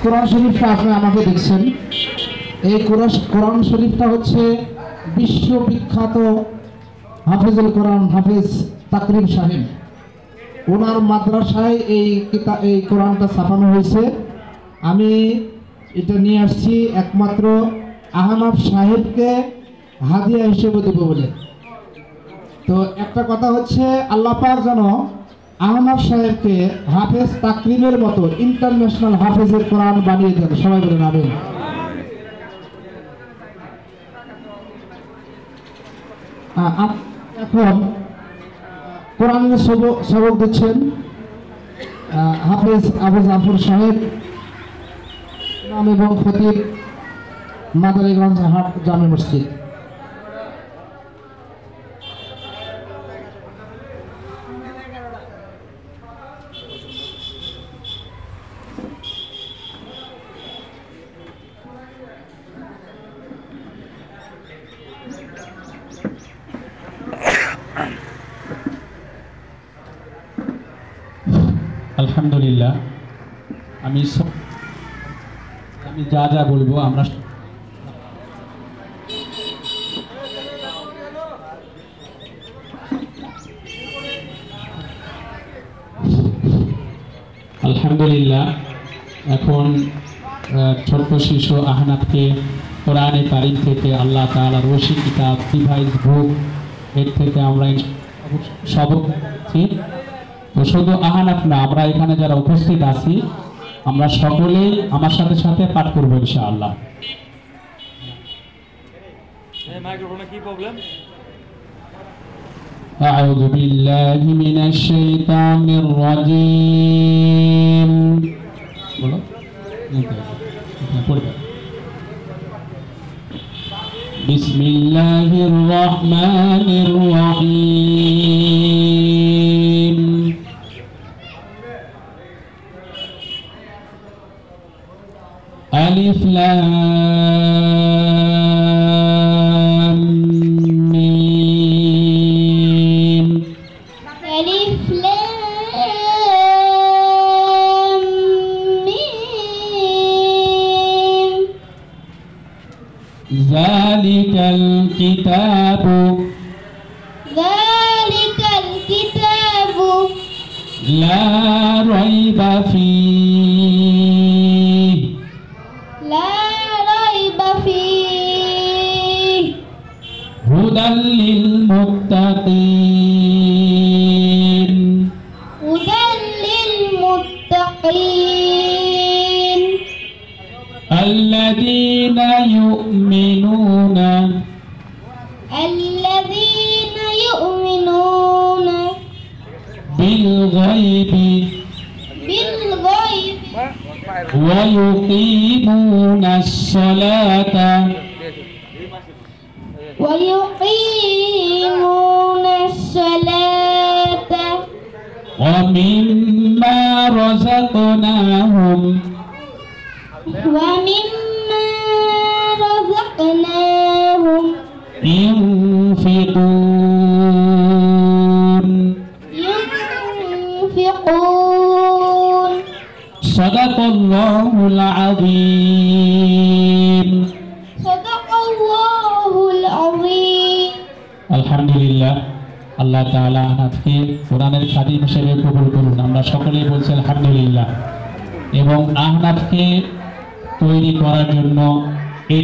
কোরআন শরীফটা আপনি আমাকে দেখছেন। এই কোরআন শরীফটা হচ্ছে বিশ্ববিখ্যাত হাফেজুল কোরআন হাফেজ তাকরিম সাহেব, ওনার মাদ্রাসায় এই কোরআনটা ছাপানো হয়েছে। আমি এটা নিয়ে আসছি একমাত্র আহনাফ সাহেবকে হাদিয়া হিসেবে দেব বলে। তো একটা কথা হচ্ছে, আল্লাহ পাক যেন আহনাফ সাহেবকে হাফেজ তাকরিমের মতো ইন্টারন্যাশনাল হাফেজের কোরআন বানিয়ে দেন। সবাই বলেন আমিন। এখন কোরআনের সবক দিচ্ছেন হাফেজ আবু জাফর সাহেব, ইমাম এবং খতিব মাদারীগঞ্জ হাট জামে মসজিদ। আলহামদুলিল্লাহ, আমি যা যা বলবো আমরা আলহামদুলিল্লাহ। এখন ছোট্ট শিশু আহনাফকে কোরআনে কারীম থেকে আল্লাহ তাআলার ওহী কিতাব ডিভাইস বুক এর থেকে আমরা সবক পেয়েছি। তো শুধু আহনাফ না, আমরা এখানে যারা উপস্থিত আছি আমরা সকলেই আমার সাথে সাথে পাঠ করবো ইনশাআল্লাহ। أعوذ بالله من الشيطان الرجيم بسم الله الرحمن الرحيم ألف لام ميم ألف لام ميم ذلك الكتاب لا ريب فيه هدى للمتقين الذين يؤمنون بالغيب ويقيمون الصلاة ومما رزقناهم ينفقون صدق الله العظيم আলহামদুলিল্লাহ। আল্লাহ তাআলা আজকে কোরআনের খাদিম হিসেবে কবুল করুন। আমরা সকলেই বলছি আলহামদুলিল্লাহ। এবং আহনাফকে তৈরি করার জন্য এই